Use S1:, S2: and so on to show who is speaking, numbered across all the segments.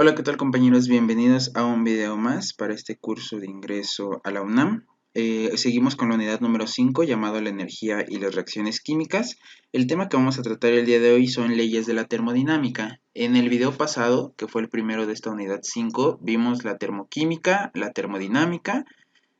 S1: Hola, ¿qué tal compañeros? Bienvenidos a un video más para este curso de ingreso a la UNAM. Seguimos con la unidad número 5 llamado la energía y las reacciones químicas. El tema que vamos a tratar el día de hoy son leyes de la termodinámica. En el video pasado, que fue el primero de esta unidad 5, vimos la termoquímica, la termodinámica,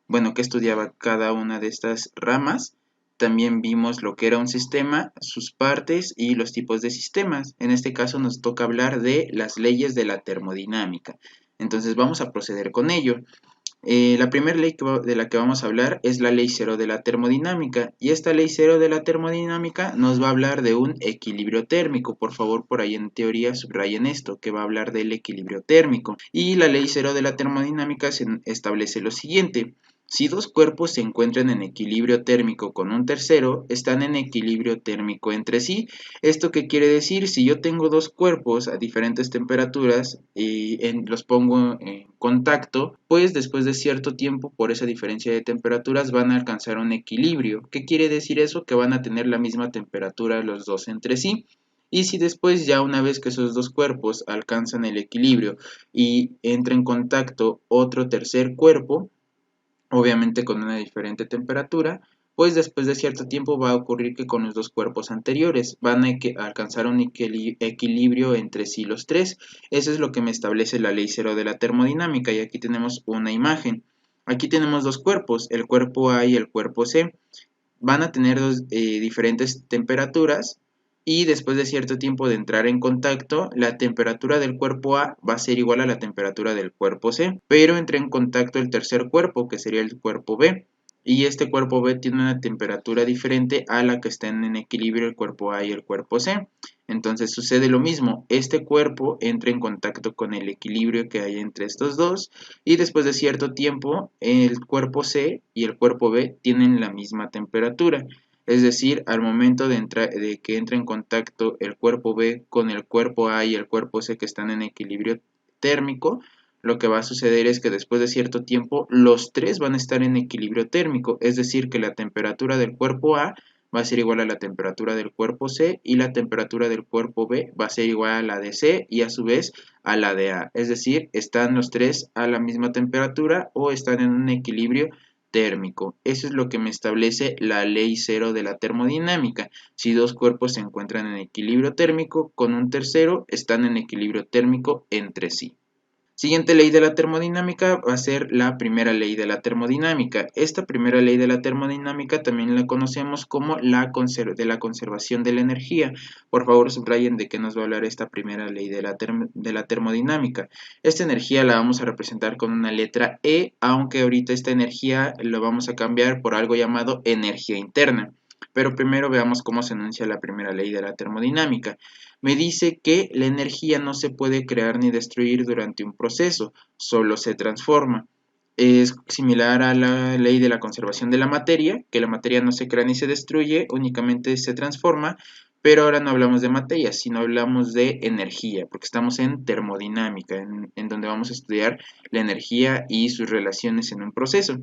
S1: bueno, que estudiaba cada una de estas ramas. También vimos lo que era un sistema, sus partes y los tipos de sistemas. En este caso nos toca hablar de las leyes de la termodinámica. Entonces vamos a proceder con ello. La primera ley de la que vamos a hablar es la ley cero de la termodinámica. Y esta ley cero de la termodinámica nos va a hablar de un equilibrio térmico. Por favor, por ahí en teoría subrayen esto, que va a hablar del equilibrio térmico. Y la ley cero de la termodinámica se establece lo siguiente. Si dos cuerpos se encuentran en equilibrio térmico con un tercero, están en equilibrio térmico entre sí. ¿Esto qué quiere decir? Si yo tengo dos cuerpos a diferentes temperaturas y los pongo en contacto, pues después de cierto tiempo, por esa diferencia de temperaturas, van a alcanzar un equilibrio. ¿Qué quiere decir eso? Que van a tener la misma temperatura los dos entre sí. Y si después, ya una vez que esos dos cuerpos alcanzan el equilibrio y entra en contacto otro tercer cuerpo, obviamente con una diferente temperatura, pues después de cierto tiempo va a ocurrir que con los dos cuerpos anteriores van a alcanzar un equilibrio entre sí los tres. Eso es lo que me establece la ley cero de la termodinámica, y aquí tenemos una imagen. Aquí tenemos dos cuerpos, el cuerpo A y el cuerpo C. Van a tener dos diferentes temperaturas, y después de cierto tiempo de entrar en contacto, la temperatura del cuerpo A va a ser igual a la temperatura del cuerpo C, pero entra en contacto el tercer cuerpo, que sería el cuerpo B, y este cuerpo B tiene una temperatura diferente a la que están en equilibrio el cuerpo A y el cuerpo C. Entonces sucede lo mismo, este cuerpo entra en contacto con el equilibrio que hay entre estos dos, y después de cierto tiempo el cuerpo C y el cuerpo B tienen la misma temperatura. Es decir, al momento de que entre en contacto el cuerpo B con el cuerpo A y el cuerpo C, que están en equilibrio térmico, lo que va a suceder es que después de cierto tiempo los tres van a estar en equilibrio térmico. Es decir, que la temperatura del cuerpo A va a ser igual a la temperatura del cuerpo C, y la temperatura del cuerpo B va a ser igual a la de C y a su vez a la de A. Es decir, están los tres a la misma temperatura o están en un equilibrio térmico. Eso es lo que me establece la ley cero de la termodinámica. Si dos cuerpos se encuentran en equilibrio térmico con un tercero, están en equilibrio térmico entre sí. Siguiente ley de la termodinámica va a ser la primera ley de la termodinámica. Esta primera ley de la termodinámica también la conocemos como la conservación de la energía. Por favor, subrayen de qué nos va a hablar esta primera ley de la termodinámica. Esta energía la vamos a representar con una letra E, aunque ahorita esta energía lo vamos a cambiar por algo llamado energía interna. Pero primero veamos cómo se enuncia la primera ley de la termodinámica. Me dice que la energía no se puede crear ni destruir durante un proceso, solo se transforma. Es similar a la ley de la conservación de la materia, que la materia no se crea ni se destruye, únicamente se transforma, pero ahora no hablamos de materia, sino hablamos de energía, porque estamos en termodinámica, en donde vamos a estudiar la energía y sus relaciones en un proceso.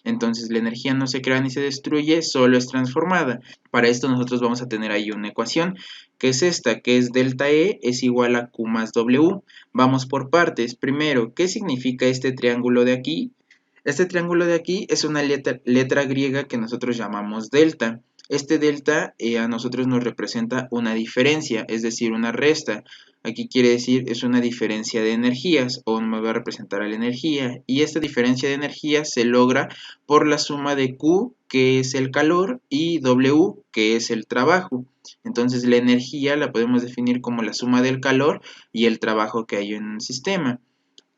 S1: Entonces la energía no se crea ni se destruye, solo es transformada. Para esto nosotros vamos a tener ahí una ecuación, que es esta, que es delta E es igual a Q más W. Vamos por partes. Primero, ¿qué significa este triángulo de aquí? Este triángulo de aquí es una letra griega que nosotros llamamos delta. Este delta a nosotros nos representa una diferencia, es decir, una resta. Aquí quiere decir es una diferencia de energías, o me va a representar a la energía. Y esta diferencia de energía se logra por la suma de Q, que es el calor, y W, que es el trabajo. Entonces la energía la podemos definir como la suma del calor y el trabajo que hay en un sistema.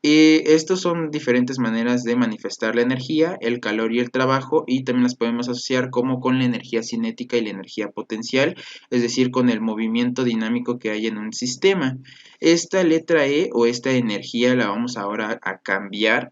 S1: Estos son diferentes maneras de manifestar la energía, el calor y el trabajo, y también las podemos asociar como con la energía cinética y la energía potencial, es decir, con el movimiento dinámico que hay en un sistema. Esta letra E o esta energía la vamos ahora a cambiar.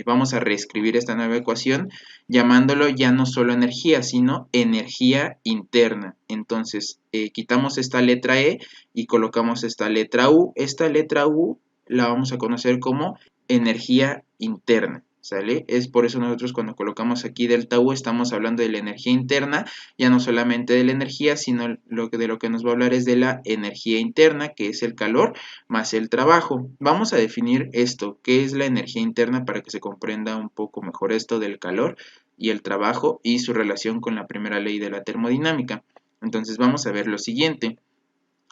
S1: Vamos a reescribir esta nueva ecuación llamándolo ya no solo energía, sino energía interna. Entonces, quitamos esta letra E y colocamos esta letra U. Esta letra U la vamos a conocer como energía interna. ¿sale? Es por eso nosotros cuando colocamos aquí delta U estamos hablando de la energía interna, ya no solamente de la energía, sino de lo que nos va a hablar es de la energía interna, que es el calor más el trabajo. Vamos a definir esto, qué es la energía interna para que se comprenda un poco mejor esto del calor y el trabajo y su relación con la primera ley de la termodinámica. Entonces vamos a ver lo siguiente.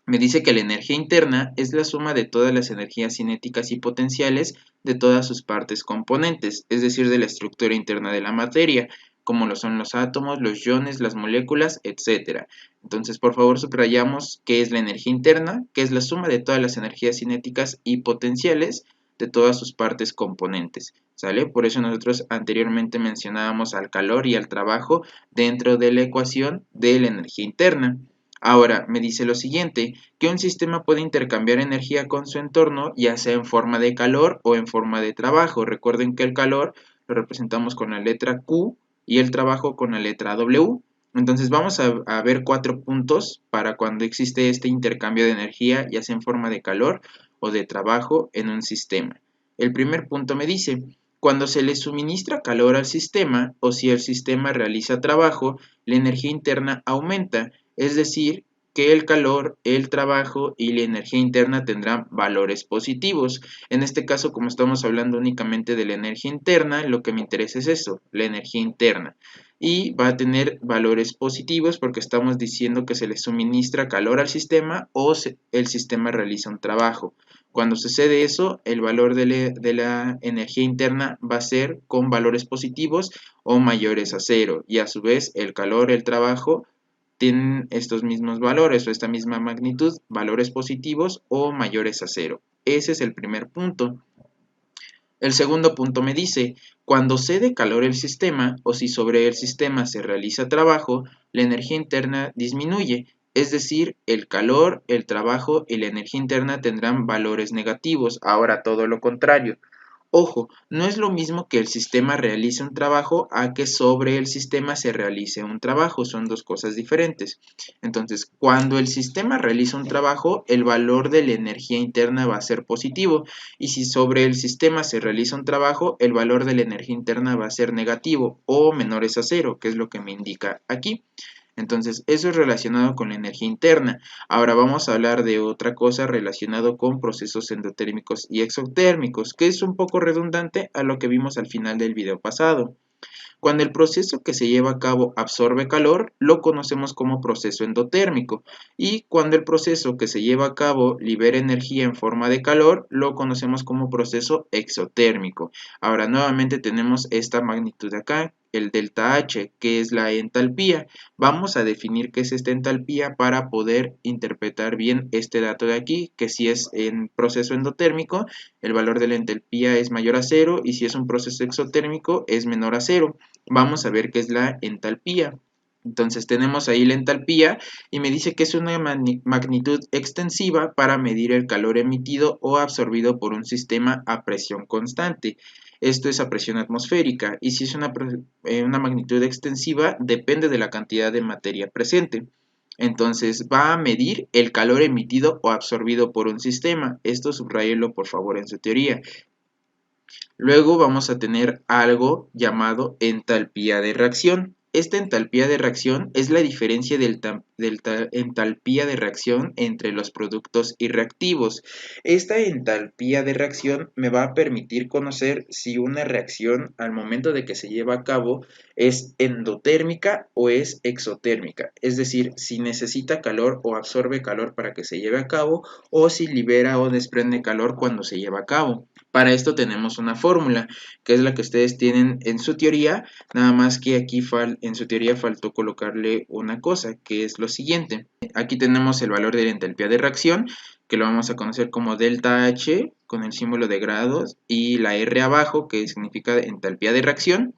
S1: Me dice que la energía interna es la suma de todas las energías cinéticas y potenciales de todas sus partes componentes, es decir, de la estructura interna de la materia, como lo son los átomos, los iones, las moléculas, etc. Entonces, por favor, subrayamos qué es la energía interna, que es la suma de todas las energías cinéticas y potenciales de todas sus partes componentes, ¿sale? Por eso nosotros anteriormente mencionábamos al calor y al trabajo dentro de la ecuación de la energía interna. Ahora, me dice lo siguiente, que un sistema puede intercambiar energía con su entorno, ya sea en forma de calor o en forma de trabajo. Recuerden que el calor lo representamos con la letra Q y el trabajo con la letra W. Entonces vamos a ver 4 puntos para cuando existe este intercambio de energía, ya sea en forma de calor o de trabajo en un sistema. El primer punto me dice, cuando se le suministra calor al sistema o si el sistema realiza trabajo, la energía interna aumenta. Es decir, que el calor, el trabajo y la energía interna tendrán valores positivos. En este caso, como estamos hablando únicamente de la energía interna, lo que me interesa es eso, la energía interna. Y va a tener valores positivos porque estamos diciendo que se le suministra calor al sistema o el sistema realiza un trabajo. Cuando sucede eso, el valor de la energía interna va a ser con valores positivos o mayores a cero. Y a su vez, el calor, el trabajo tienen estos mismos valores o esta misma magnitud, valores positivos o mayores a cero. Ese es el primer punto. El segundo punto me dice, cuando cede calor el sistema o si sobre el sistema se realiza trabajo, la energía interna disminuye, es decir, el calor, el trabajo y la energía interna tendrán valores negativos. Ahora todo lo contrario. Ojo, no es lo mismo que el sistema realice un trabajo a que sobre el sistema se realice un trabajo, son dos cosas diferentes. Entonces, cuando el sistema realiza un trabajo, el valor de la energía interna va a ser positivo, y si sobre el sistema se realiza un trabajo, el valor de la energía interna va a ser negativo o menores a cero, que es lo que me indica aquí. Entonces, eso es relacionado con la energía interna. Ahora vamos a hablar de otra cosa relacionado con procesos endotérmicos y exotérmicos, que es un poco redundante a lo que vimos al final del video pasado. Cuando el proceso que se lleva a cabo absorbe calor, lo conocemos como proceso endotérmico, y cuando el proceso que se lleva a cabo libera energía en forma de calor, lo conocemos como proceso exotérmico. Ahora nuevamente tenemos esta magnitud acá, el delta H, que es la entalpía. Vamos a definir qué es esta entalpía para poder interpretar bien este dato de aquí, que si es en proceso endotérmico, el valor de la entalpía es mayor a cero, y si es un proceso exotérmico es menor a cero. Vamos a ver qué es la entalpía. Entonces tenemos ahí la entalpía y me dice que es una magnitud extensiva para medir el calor emitido o absorbido por un sistema a presión constante. Esto es a presión atmosférica, y si es una magnitud extensiva depende de la cantidad de materia presente. Entonces va a medir el calor emitido o absorbido por un sistema. Esto subrayenlo por favor en su teoría. Luego vamos a tener algo llamado entalpía de reacción. Esta entalpía de reacción es la diferencia de entalpía de reacción entre los productos y reactivos. Esta entalpía de reacción me va a permitir conocer si una reacción al momento de que se lleva a cabo es endotérmica o es exotérmica. Es decir, si necesita calor o absorbe calor para que se lleve a cabo, o si libera o desprende calor cuando se lleva a cabo. Para esto tenemos una fórmula, que es la que ustedes tienen en su teoría, nada más que aquí en su teoría faltó colocarle una cosa, que es lo siguiente. Aquí tenemos el valor de la entalpía de reacción, que lo vamos a conocer como delta H, con el símbolo de grados, y la R abajo, que significa entalpía de reacción.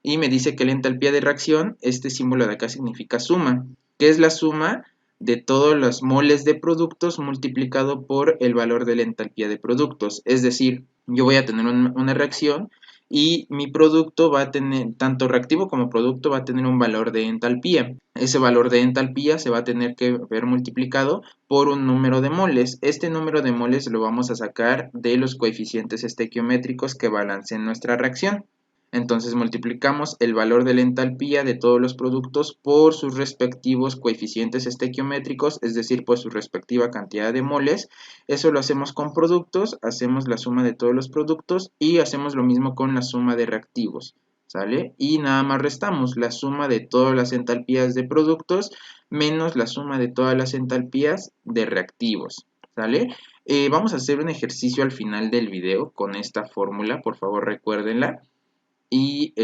S1: Y me dice que la entalpía de reacción, este símbolo de acá significa suma, que es la suma de todos los moles de productos multiplicado por el valor de la entalpía de productos. Es decir, yo voy a tener una reacción y mi producto va a tener, tanto reactivo como producto va a tener un valor de entalpía. Ese valor de entalpía se va a tener que ver multiplicado por un número de moles. Este número de moles lo vamos a sacar de los coeficientes estequiométricos que balanceen nuestra reacción. Entonces multiplicamos el valor de la entalpía de todos los productos por sus respectivos coeficientes estequiométricos, es decir, por su respectiva cantidad de moles. Eso lo hacemos con productos, hacemos la suma de todos los productos y hacemos lo mismo con la suma de reactivos, ¿sale? Y nada más restamos la suma de todas las entalpías de productos menos la suma de todas las entalpías de reactivos, ¿sale? Vamos a hacer un ejercicio al final del video con esta fórmula, por favor recuérdenla. Y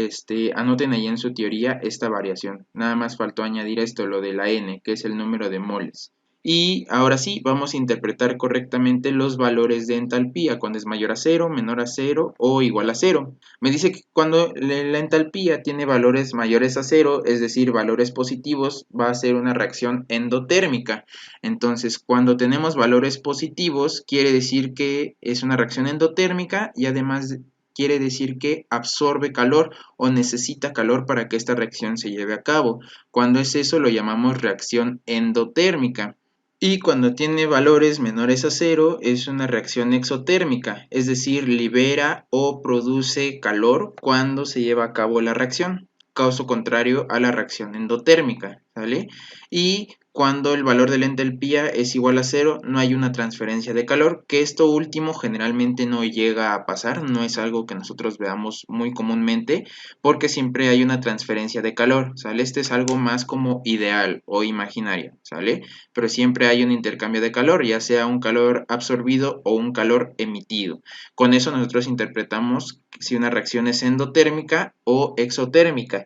S1: anoten ahí en su teoría esta variación. Nada más faltó añadir esto, lo de la n, que es el número de moles. Y ahora sí, vamos a interpretar correctamente los valores de entalpía, cuando es mayor a 0, menor a 0 o igual a 0. Me dice que cuando la entalpía tiene valores mayores a 0, es decir, valores positivos, va a ser una reacción endotérmica. Entonces, cuando tenemos valores positivos, quiere decir que es una reacción endotérmica y además quiere decir que absorbe calor o necesita calor para que esta reacción se lleve a cabo. Cuando es eso lo llamamos reacción endotérmica. Y cuando tiene valores menores a 0 es una reacción exotérmica, es decir, libera o produce calor cuando se lleva a cabo la reacción, caso contrario a la reacción endotérmica, ¿vale? Y cuando el valor de la entalpía es igual a 0, no hay una transferencia de calor, que esto último generalmente no llega a pasar, no es algo que nosotros veamos muy comúnmente, porque siempre hay una transferencia de calor, ¿sale? Este es algo más como ideal o imaginario, ¿sale? Pero siempre hay un intercambio de calor, ya sea un calor absorbido o un calor emitido. Con eso nosotros interpretamos si una reacción es endotérmica o exotérmica.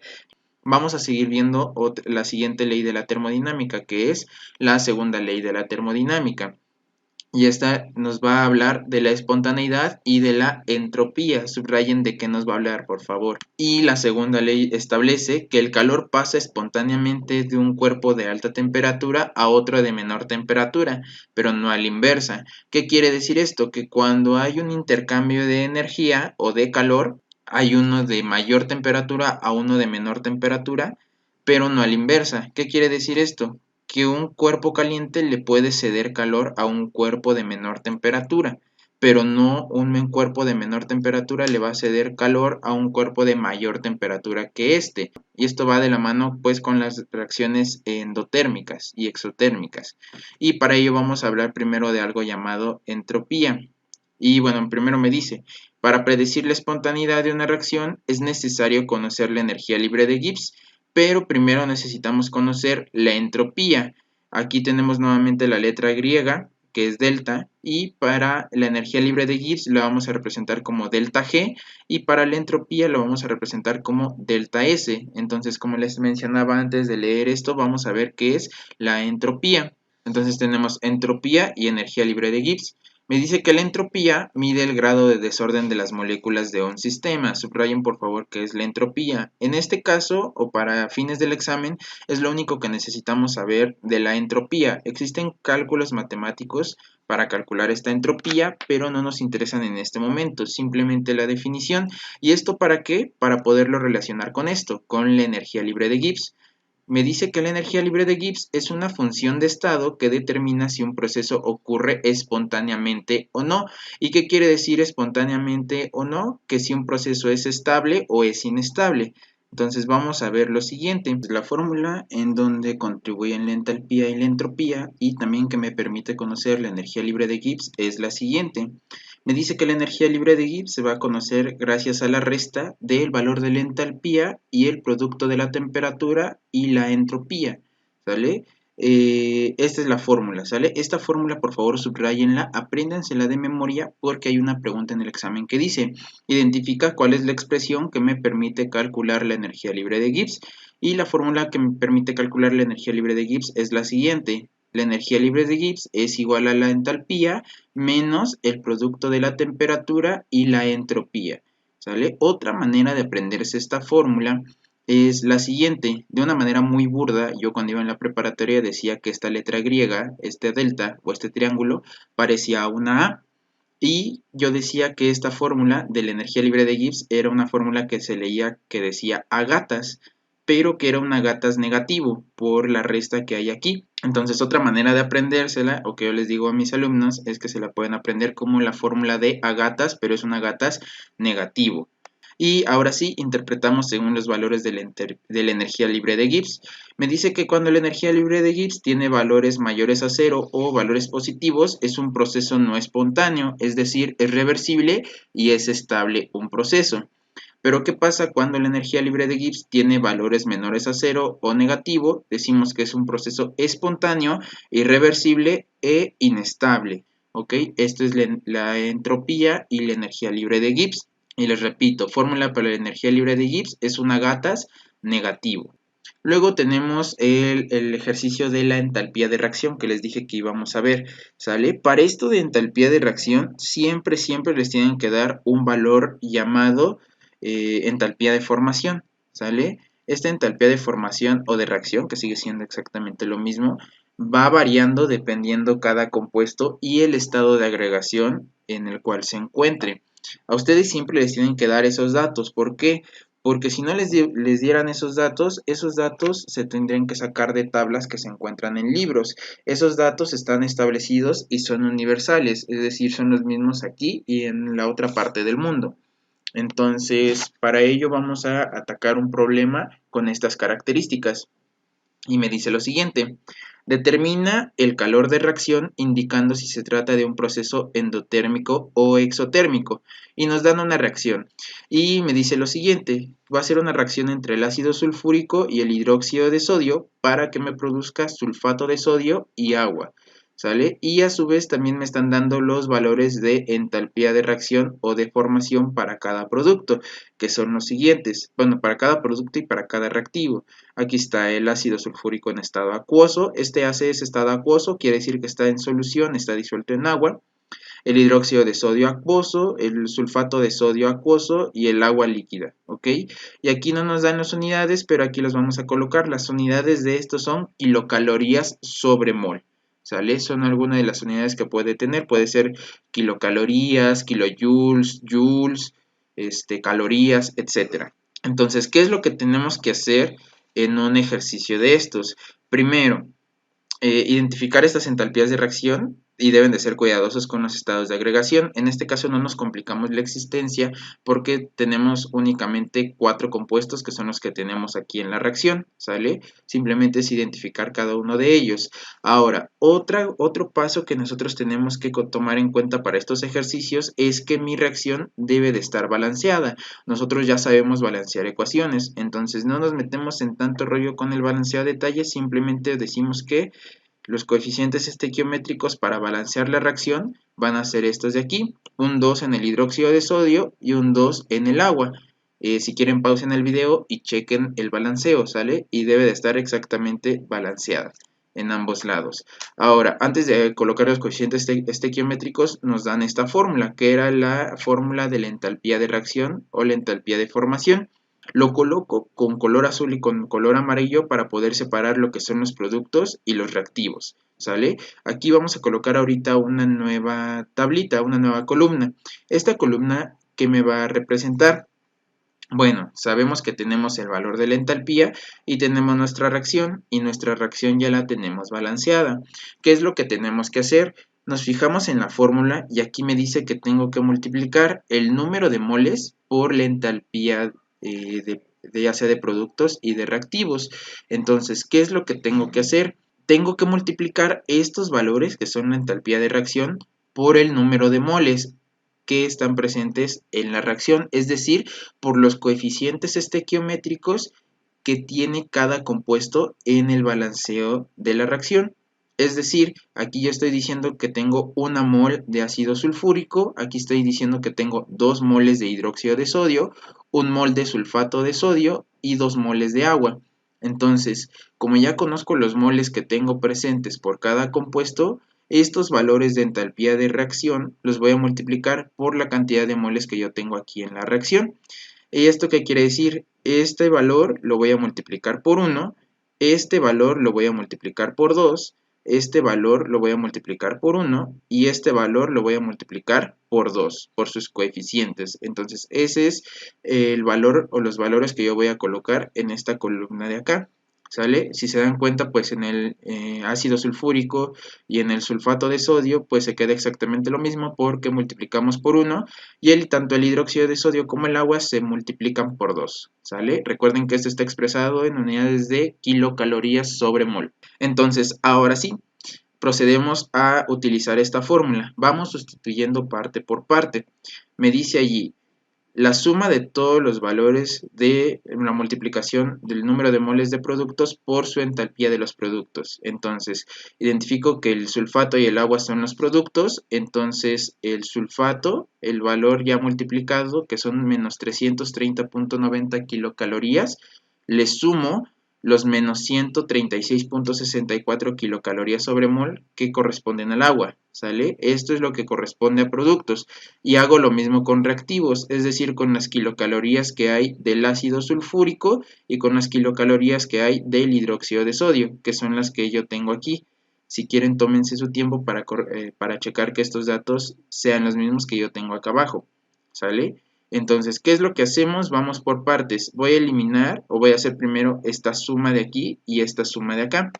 S1: Vamos a seguir viendo la siguiente ley de la termodinámica, que es la segunda ley de la termodinámica. Y esta nos va a hablar de la espontaneidad y de la entropía. Subrayen de qué nos va a hablar, por favor. Y la segunda ley establece que el calor pasa espontáneamente de un cuerpo de alta temperatura a otro de menor temperatura, pero no a la inversa. ¿Qué quiere decir esto? Que cuando hay un intercambio de energía o de calor, hay uno de mayor temperatura a uno de menor temperatura, pero no a la inversa. ¿Qué quiere decir esto? Que un cuerpo caliente le puede ceder calor a un cuerpo de menor temperatura, pero no un cuerpo de menor temperatura le va a ceder calor a un cuerpo de mayor temperatura que este. Y esto va de la mano pues con las reacciones endotérmicas y exotérmicas. Y para ello vamos a hablar primero de algo llamado entropía. Y bueno, primero me dice, para predecir la espontaneidad de una reacción es necesario conocer la energía libre de Gibbs, pero primero necesitamos conocer la entropía. Aquí tenemos nuevamente la letra griega, que es delta, y para la energía libre de Gibbs la vamos a representar como delta G, y para la entropía lo vamos a representar como delta S. Entonces, como les mencionaba antes de leer esto, vamos a ver qué es la entropía. Entonces tenemos entropía y energía libre de Gibbs. Me dice que la entropía mide el grado de desorden de las moléculas de un sistema. Subrayen por favor qué es la entropía. En este caso, o para fines del examen, es lo único que necesitamos saber de la entropía. Existen cálculos matemáticos para calcular esta entropía, pero no nos interesan en este momento, simplemente la definición. ¿Y esto para qué? Para poderlo relacionar con esto, con la energía libre de Gibbs. Me dice que la energía libre de Gibbs es una función de estado que determina si un proceso ocurre espontáneamente o no. ¿Y qué quiere decir espontáneamente o no? Que si un proceso es estable o es inestable. Entonces vamos a ver lo siguiente, la fórmula en donde contribuyen la entalpía y la entropía y también que me permite conocer la energía libre de Gibbs es la siguiente. Me dice que la energía libre de Gibbs se va a conocer gracias a la resta del valor de la entalpía y el producto de la temperatura y la entropía, ¿sale? Esta es la fórmula, ¿sale? Esta fórmula, por favor, subrayenla, apréndansela de memoria porque hay una pregunta en el examen que dice, identifica cuál es la expresión que me permite calcular la energía libre de Gibbs. Y la fórmula que me permite calcular la energía libre de Gibbs es la siguiente. La energía libre de Gibbs es igual a la entalpía menos el producto de la temperatura y la entropía, ¿sale? Otra manera de aprenderse esta fórmula es la siguiente. De una manera muy burda, yo cuando iba en la preparatoria decía que esta letra griega, este delta o este triángulo, parecía una A. Y yo decía que esta fórmula de la energía libre de Gibbs era una fórmula que se leía que decía a gatas, pero que era un a gatas negativo por la resta que hay aquí. Entonces otra manera de aprendérsela, o que yo les digo a mis alumnos, es que se la pueden aprender como la fórmula de a gatas, pero es un a gatas negativo. Y ahora sí, interpretamos según los valores de la energía libre de Gibbs. Me dice que cuando la energía libre de Gibbs tiene valores mayores a cero o valores positivos, es un proceso no espontáneo, es decir, es reversible y es estable un proceso. Pero ¿qué pasa cuando la energía libre de Gibbs tiene valores menores a cero o negativo? Decimos que es un proceso espontáneo, irreversible e inestable. ¿Ok? Esto es la entropía y la energía libre de Gibbs. Y les repito, fórmula para la energía libre de Gibbs es una gatas negativo. Luego tenemos el ejercicio de la entalpía de reacción que les dije que íbamos a ver, ¿sale? Para esto de entalpía de reacción, siempre les tienen que dar un valor llamado entalpía de formación, ¿sale? Esta entalpía de formación o de reacción, que sigue siendo exactamente lo mismo, va variando dependiendo cada compuesto y el estado de agregación en el cual se encuentre. A ustedes siempre les tienen que dar esos datos. ¿Por qué? Porque si no les dieran esos datos se tendrían que sacar de tablas que se encuentran en libros. Esos datos están establecidos y son universales, es decir, son los mismos aquí y en la otra parte del mundo. Entonces, para ello vamos a atacar un problema con estas características. Y me dice lo siguiente: determina el calor de reacción indicando si se trata de un proceso endotérmico o exotérmico. Y nos dan una reacción. Y me dice lo siguiente: va a ser una reacción entre el ácido sulfúrico y el hidróxido de sodio para que me produzca sulfato de sodio y agua. ¿Sale? Y a su vez también me están dando los valores de entalpía de reacción o de formación para cada producto, que son los siguientes. Bueno, para cada producto y para cada reactivo. Aquí está el ácido sulfúrico en estado acuoso. Este ACS estado acuoso quiere decir que está en solución, está disuelto en agua. El hidróxido de sodio acuoso, el sulfato de sodio acuoso y el agua líquida, ¿ok? Y aquí no nos dan las unidades, pero aquí las vamos a colocar. Las unidades de estos son kilocalorías sobre mol, ¿sale? Son algunas de las unidades que puede tener. Puede ser kilocalorías, kilojoules, joules, calorías, etc. Entonces, ¿qué es lo que tenemos que hacer en un ejercicio de estos? Primero, identificar estas entalpías de reacción y deben de ser cuidadosos con los estados de agregación. En este caso no nos complicamos la existencia porque tenemos únicamente 4 compuestos que son los que tenemos aquí en la reacción, ¿sale? Simplemente es identificar cada uno de ellos. Ahora, otro paso que nosotros tenemos que tomar en cuenta para estos ejercicios es que mi reacción debe de estar balanceada. Nosotros ya sabemos balancear ecuaciones, entonces no nos metemos en tanto rollo con el balanceo de detalles, simplemente decimos que los coeficientes estequiométricos para balancear la reacción van a ser estos de aquí, un 2 en el hidróxido de sodio y un 2 en el agua. Si quieren pausen el video y chequen el balanceo, ¿sale? Y debe de estar exactamente balanceada en ambos lados. Ahora, antes de colocar los coeficientes estequiométricos, nos dan esta fórmula, que era la fórmula de la entalpía de reacción o la entalpía de formación. Lo coloco con color azul y con color amarillo para poder separar lo que son los productos y los reactivos, ¿sale? Aquí vamos a colocar ahorita una nueva tablita, una nueva columna. Esta columna, ¿qué me va a representar? Bueno, sabemos que tenemos el valor de la entalpía y tenemos nuestra reacción y nuestra reacción ya la tenemos balanceada. ¿Qué es lo que tenemos que hacer? Nos fijamos en la fórmula y aquí me dice que tengo que multiplicar el número de moles por la entalpía ya sea de productos y de reactivos. Entonces, ¿qué es lo que tengo que hacer? Tengo que multiplicar estos valores que son la entalpía de reacción por el número de moles que están presentes en la reacción, es decir, por los coeficientes estequiométricos que tiene cada compuesto en el balanceo de la reacción. Es decir, aquí yo estoy diciendo que tengo 1 mol de ácido sulfúrico, aquí estoy diciendo que tengo 2 moles de hidróxido de sodio, 1 mol de sulfato de sodio y 2 moles de agua. Entonces, como ya conozco los moles que tengo presentes por cada compuesto, estos valores de entalpía de reacción los voy a multiplicar por la cantidad de moles que yo tengo aquí en la reacción. ¿Y esto qué quiere decir? Este valor lo voy a multiplicar por 1, este valor lo voy a multiplicar por 2, este valor lo voy a multiplicar por 1 y este valor lo voy a multiplicar por 2, por sus coeficientes. Entonces ese es el valor o los valores que yo voy a colocar en esta columna de acá. ¿Sale? Si se dan cuenta, pues en el ácido sulfúrico y en el sulfato de sodio, pues se queda exactamente lo mismo porque multiplicamos por 1 y tanto el hidróxido de sodio como el agua se multiplican por 2, ¿sale? Recuerden que esto está expresado en unidades de kilocalorías sobre mol. Entonces, ahora sí, procedemos a utilizar esta fórmula. Vamos sustituyendo parte por parte. Me dice allí la suma de todos los valores de la multiplicación del número de moles de productos por su entalpía de los productos. Entonces, identifico que el sulfato y el agua son los productos, entonces el sulfato, el valor ya multiplicado, que son menos 330.90 kilocalorías, le sumo los menos 136.64 kilocalorías sobre mol que corresponden al agua, ¿sale? Esto es lo que corresponde a productos. Y hago lo mismo con reactivos, es decir, con las kilocalorías que hay del ácido sulfúrico y con las kilocalorías que hay del hidróxido de sodio, que son las que yo tengo aquí. Si quieren, tómense su tiempo para checar que estos datos sean los mismos que yo tengo acá abajo, ¿sale? Entonces, ¿qué es lo que hacemos? Vamos por partes. Voy a eliminar o voy a hacer primero esta suma de aquí y esta suma de acá,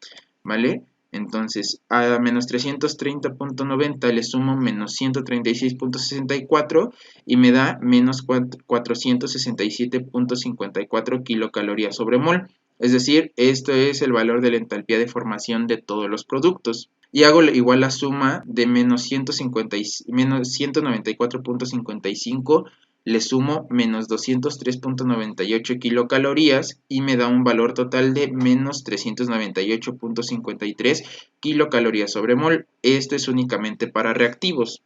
S1: ¿vale? Entonces, a menos 330.90 le sumo menos 136.64 y me da menos 467.54 kilocalorías sobre mol. Es decir, esto es el valor de la entalpía de formación de todos los productos. Y hago igual la suma de menos 194.55, le sumo menos 203.98 kilocalorías y me da un valor total de menos 398.53 kilocalorías sobre mol. Esto es únicamente para reactivos.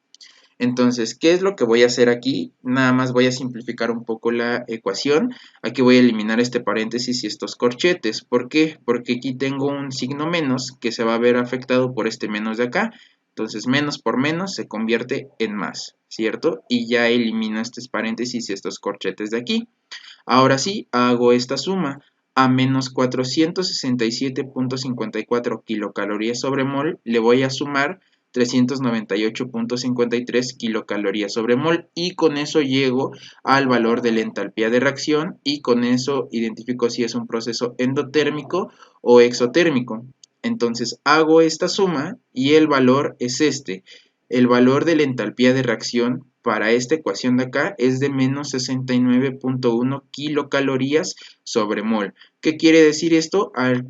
S1: Entonces, ¿qué es lo que voy a hacer aquí? Nada más voy a simplificar un poco la ecuación. Aquí voy a eliminar este paréntesis y estos corchetes. ¿Por qué? Porque aquí tengo un signo menos que se va a ver afectado por este menos de acá. Entonces, menos por menos se convierte en más, ¿cierto? Y ya elimino estos paréntesis y estos corchetes de aquí. Ahora sí, hago esta suma. A menos 467.54 kilocalorías sobre mol le voy a sumar 398.53 kilocalorías sobre mol y con eso llego al valor de la entalpía de reacción y con eso identifico si es un proceso endotérmico o exotérmico. Entonces hago esta suma y el valor es este. El valor de la entalpía de reacción para esta ecuación de acá es de menos 69.1 kilocalorías sobre mol. ¿Qué quiere decir esto? Al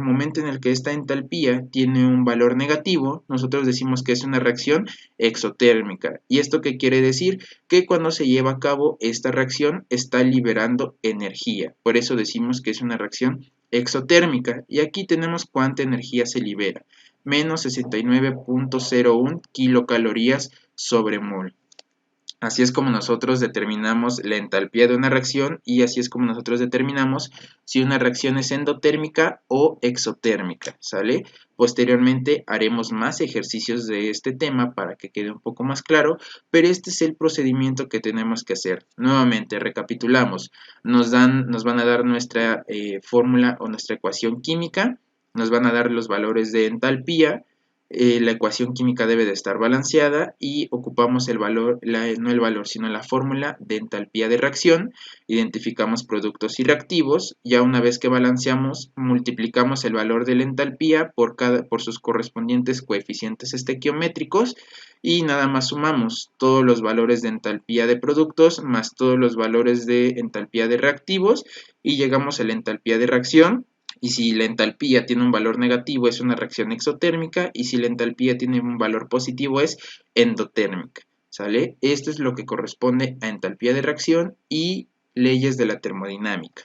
S1: momento en el que esta entalpía tiene un valor negativo, nosotros decimos que es una reacción exotérmica. ¿Y esto qué quiere decir? Que cuando se lleva a cabo esta reacción está liberando energía. Por eso decimos que es una reacción exotérmica. Y aquí tenemos cuánta energía se libera. Menos 69.01 kilocalorías sobre mol. Así es como nosotros determinamos la entalpía de una reacción y así es como nosotros determinamos si una reacción es endotérmica o exotérmica, ¿sale? Posteriormente haremos más ejercicios de este tema para que quede un poco más claro, pero este es el procedimiento que tenemos que hacer. Nuevamente, recapitulamos. Nos van a dar nuestra fórmula o nuestra ecuación química, nos van a dar los valores de entalpía. La ecuación química debe de estar balanceada y ocupamos el valor, no el valor, sino la fórmula de entalpía de reacción. Identificamos productos y reactivos. Ya una vez que balanceamos, multiplicamos el valor de la entalpía por sus correspondientes coeficientes estequiométricos y nada más sumamos todos los valores de entalpía de productos más todos los valores de entalpía de reactivos y llegamos a la entalpía de reacción. Y si la entalpía tiene un valor negativo es una reacción exotérmica y si la entalpía tiene un valor positivo es endotérmica, ¿sale? Esto es lo que corresponde a entalpía de reacción y leyes de la termodinámica.